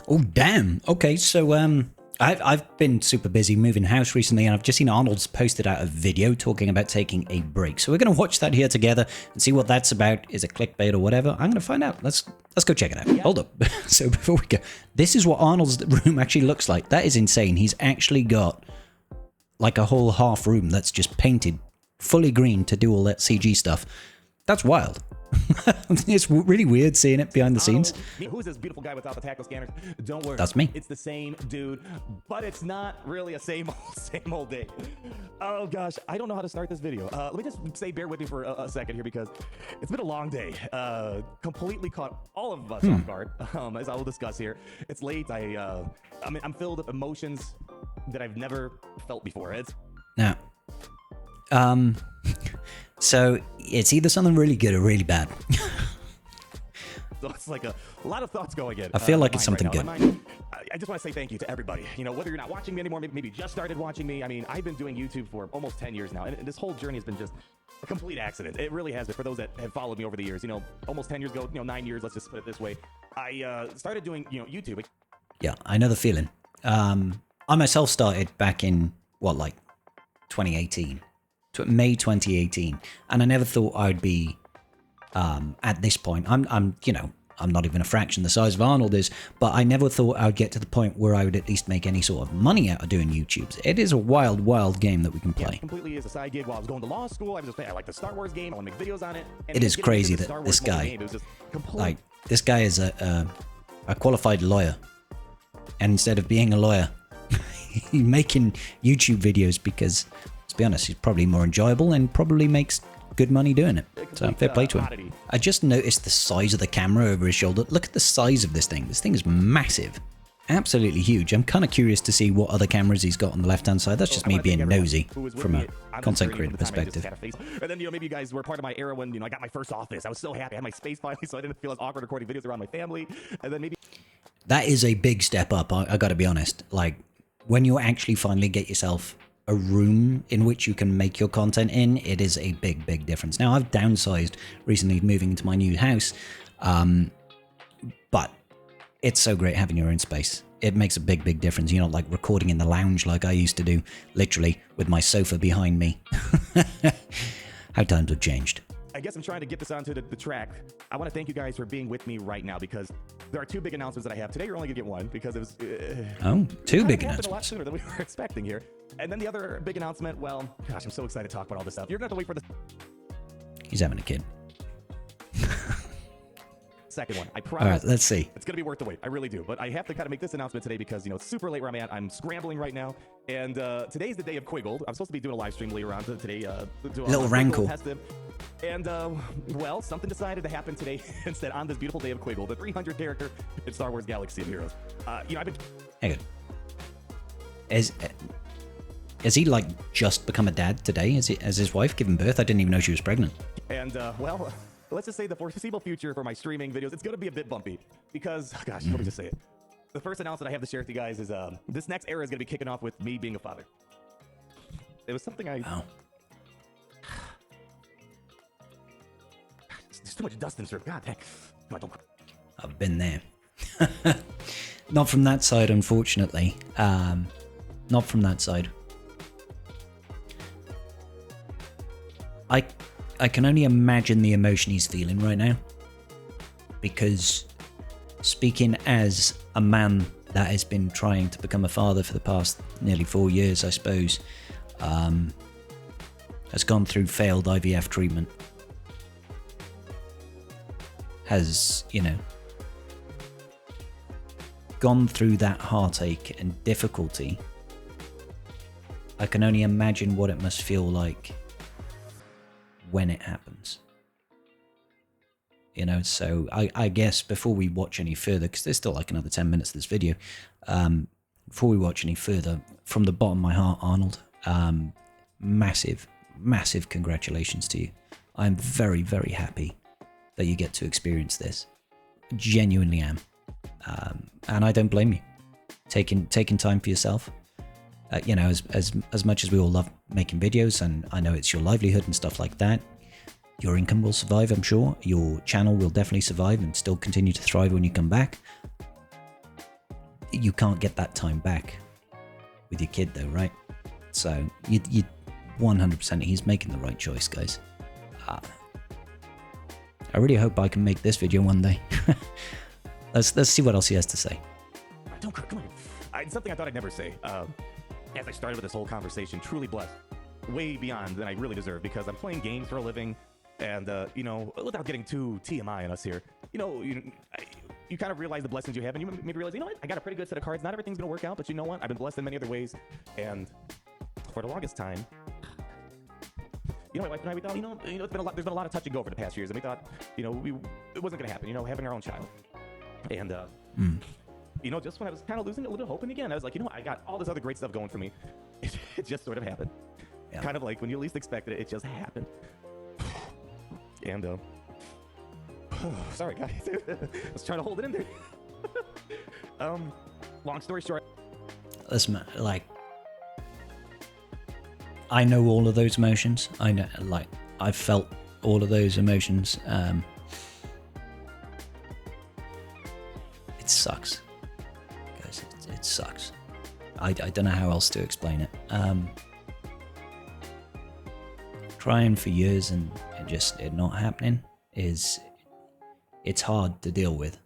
Oh, damn. Okay, so I've been super busy moving house recently, and I've just seen Arnold's posted out a video talking about taking a break. So we're going to watch that here together and see what that's about. Is it clickbait or whatever? I'm going to find out. Let's go check it out. Yeah. Hold up. So before we go, this is what Arnold's room actually looks like. That is insane. He's actually got like a whole half room that's just painted fully green to do all that CG stuff. That's wild. It's really weird seeing it behind the scenes. Who's this beautiful guy without the tactile scanners? Don't worry. That's me. It's the same dude, but it's not really a same old day. Oh gosh, I don't know how to start this video. Let me just say, bear with me for a second here because it's been a long day. Completely caught all of us off guard, as I will discuss here. It's late. I'm filled with emotions that I've never felt before. Now, so it's either something really good or really bad. So it's like a lot of thoughts going in. I feel like it's something good. I just want to say thank you to everybody. You know, whether you're not watching me anymore, maybe just started watching me. I mean, I've been doing YouTube for almost 10 years now, and this whole journey has been just a complete accident. It really has been. For those that have followed me over the years, you know, almost 10 years ago, 9 years, let's just put it this way. I started doing, YouTube. Yeah, I know the feeling. I myself started back in, 2018. May 2018, and I never thought I'd be at this point. I'm not even a fraction the size of Arnold is, but I never thought I would get to the point where I would at least make any sort of money out of doing YouTubes. It is a wild, wild game that we can play. Yeah, completely is a side gig. While I was going to law school, I was just playing. I like the Star Wars game. I want to make videos on it. And it is crazy that this guy, this guy is a qualified lawyer, and instead of being a lawyer, he's making YouTube videos because, to be honest, he's probably more enjoyable and probably makes good money doing it. So fair play to him. I just noticed the size of the camera over his shoulder. Look at the size of this thing. This thing is massive. Absolutely huge. I'm kind of curious to see what other cameras he's got on the left-hand side. That's just me being nosy from a content creator perspective. And then, maybe you guys were part of my era when, I got my first office. I was so happy. I had my space finally, so I didn't feel as awkward recording videos around my family. And then maybe... That is a big step up, I got to be honest. Like, when you actually finally get yourself a room in which you can make your content in, it is a big, big difference. Now, I've downsized recently moving into my new house, but it's so great having your own space. It makes a big, big difference. You're not like recording in the lounge like I used to do, literally, with my sofa behind me. How times have changed. I guess I'm trying to get this onto the track. I want to thank you guys for being with me right now because there are two big announcements that I have. Today you're only going to get one because it was... two big announcements. A lot sooner than we were expecting here. And then the other big announcement, well, gosh, I'm so excited to talk about all this stuff. You're going to have to wait for the... He's having a kid. Second one. I promise. All right, let's see. It's going to be worth the wait. I really do. But I have to kind of make this announcement today because, it's super late where I'm at. I'm scrambling right now. And today's the day of Quiggled. I'm supposed to be doing a live stream later on today. Little rankle. And, well, something decided to happen today instead on this beautiful day of Quiggle, the 300 character in Star Wars Galaxy of Heroes. I've been... Hang on. Has he, just become a dad today? Has his wife given birth? I didn't even know she was pregnant. And, well... Let's just say the foreseeable future for my streaming videos, it's going to be a bit bumpy because, gosh, let me just say it. The first announcement I have to share with you guys is this next era is going to be kicking off with me being a father. It was something I... Oh. There's too much dust in this room. God dang. I've been there. Not from that side, unfortunately. Not from that side. I can only imagine the emotion he's feeling right now. Because speaking as a man that has been trying to become a father for the past nearly 4 years, I suppose, has gone through failed IVF treatment, has, gone through that heartache and difficulty, I can only imagine what it must feel like when it happens. So I guess before we watch any further, because there's still like another 10 minutes of this video, before we watch any further, from the bottom of my heart, Arnold, massive, massive congratulations to you. I'm very, very happy that you get to experience this. Genuinely am. And I don't blame you. Taking time for yourself. As much as we all love making videos, and I know it's your livelihood and stuff like that, your income will survive, I'm sure. Your channel will definitely survive and still continue to thrive when you come back. you can't get that time back with your kid, though, right? So you 100%, he's making the right choice, guys. I really hope I can make this video one day. Let's see what else he has to say. Don't cry, come on. It's something I thought I'd never say. As I started with this whole conversation, truly blessed, way beyond than I really deserve, because I'm playing games for a living, and you know, without getting too TMI on us here, you know, you kind of realize the blessings you have, and you maybe realize, you know what, I got a pretty good set of cards. Not everything's gonna work out, but you know what, I've been blessed in many other ways, and for the longest time, you know, my wife and I, we thought, you know, it's been a lot. There's been a lot of touch and go over the past years, and we thought, you know, it wasn't gonna happen. You know, having our own child, and you know, just when I was kind of losing a little hope, and again, I was like, you know, I got all this other great stuff going for me. It just sort of happened. Yeah. Kind of like when you least expected it, it just happened. And sorry guys, I was trying to hold it in there. Long story short. Listen, like, I know all of those emotions. I know, like, I've felt all of those emotions. It sucks, guys. It sucks. I don't know how else to explain it. Trying for years and just it not happening it's hard to deal with.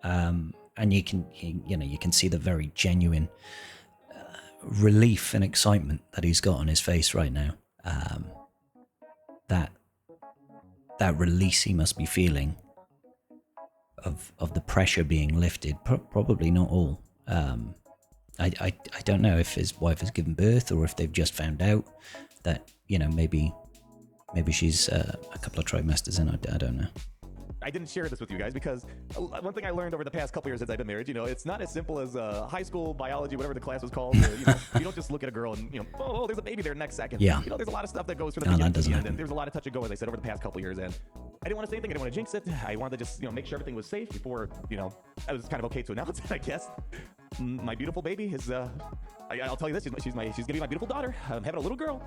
And you can see the very genuine relief and excitement that he's got on his face right now. That release he must be feeling of the pressure being lifted. Probably not all. I don't know if his wife has given birth or if they've just found out that, you know, maybe she's a couple of trimesters in. I don't know. I didn't share this with you guys because one thing I learned over the past couple years since I've been married, you know, it's not as simple as high school biology, whatever the class was called. You know, you don't just look at a girl and, you know, oh, there's a baby there next second. Yeah. You know, there's a lot of stuff that goes from the beginning to the end, and there's a lot of touch and go, as I said, over the past couple years. And I didn't want to say anything. I didn't want to jinx it. I wanted to just, you know, make sure everything was safe before, you know, I was kind of okay to announce it, I guess. My beautiful baby is, I'll tell you this, she's gonna be my beautiful daughter. I'm having a little girl.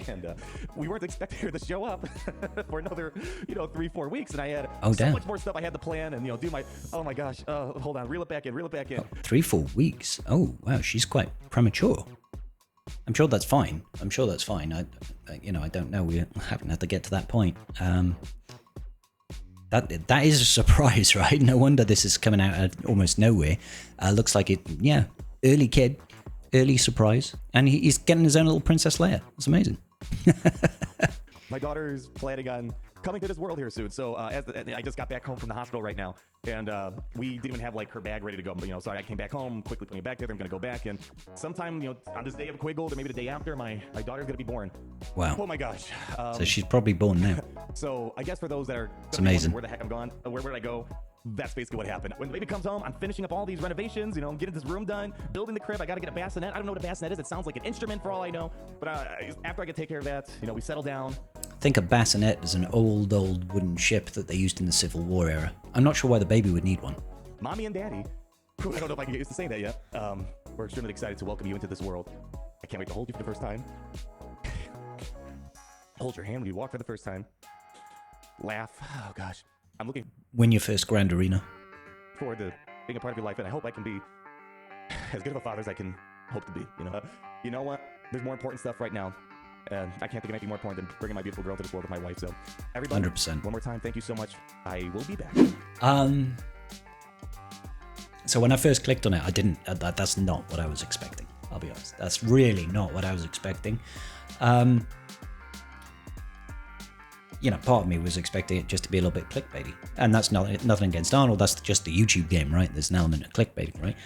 And we weren't expecting her to show up for another, you know, 3-4 weeks. And I had so much more stuff I had to plan and, you know, do my, oh my gosh, hold on, reel it back in. 3-4 weeks? Oh, wow, she's quite premature. I'm sure that's fine. I you know, I don't know. We haven't had to get to that point. That is a surprise, right? No wonder this is coming out of almost nowhere. Looks like it, yeah, early kid. Early surprise, and he's getting his own little Princess Leia. It's amazing. My daughter's planning on coming to this world here soon. So I just got back home from the hospital right now, and we didn't even have like her bag ready to go. But, you know, so I came back home, quickly putting it back there. I'm gonna go back, and sometime, you know, on this day of Quiggled or maybe the day after, my daughter's gonna be born. Wow. Oh my gosh. So she's probably born now. So I guess for those that are, it's amazing. Where the heck I'm going? Where did I go? That's basically what happened. When the baby comes home, I'm finishing up all these renovations, you know, getting this room done, building the crib. I got to get a bassinet. I don't know what a bassinet is. It sounds like an instrument for all I know. But after I get take care of that, you know, we settle down. Think of bassinet as an old wooden ship that they used in the Civil War era. I'm not sure why the baby would need one. Mommy and Daddy, I don't know if I can get used to saying that yet. We're extremely excited to welcome you into this world. I can't wait to hold you for the first time. Hold your hand when you walk for the first time. Laugh. Oh gosh. I'm looking. Win your first grand arena. Forward to being a part of your life, and I hope I can be as good of a father as I can hope to be. You know what? There's more important stuff right now, and I can't think of anything more important than bringing my beautiful girl to this world with my wife. So, everybody, 100%. One more time, thank you so much. I will be back. So when I first clicked on it, I didn't. That's not what I was expecting. I'll be honest. That's really not what I was expecting. You know, part of me was expecting it just to be a little bit clickbaity, and that's nothing against Arnold. That's just the YouTube game, right? There's an element of clickbaiting, right?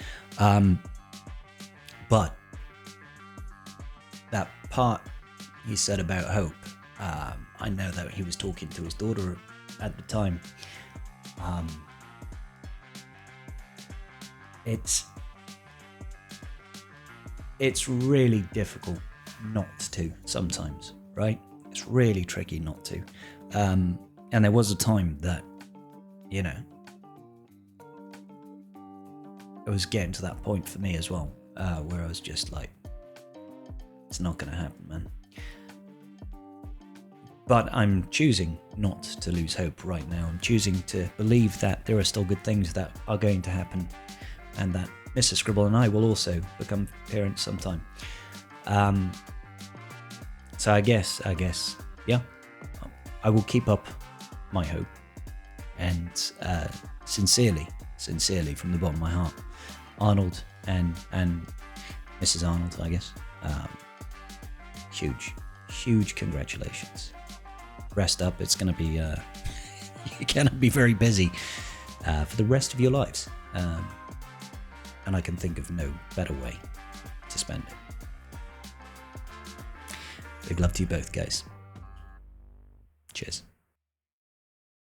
But that part he said about hope, I know that he was talking to his daughter at the time. It's really difficult not to sometimes, right? It's really tricky not to. And there was a time that, you know, it was getting to that point for me as well, where I was just like, it's not going to happen, man. But I'm choosing not to lose hope right now. I'm choosing to believe that there are still good things that are going to happen and that Mr. Scribble and I will also become parents sometime. So I guess, yeah, I will keep up my hope, and sincerely from the bottom of my heart, Arnold and Mrs. Arnold, I guess, huge congratulations. Rest up. It's going to be you're going to be very busy for the rest of your lives, and I can think of no better way to spend it. Big love to you both, guys. Cheers.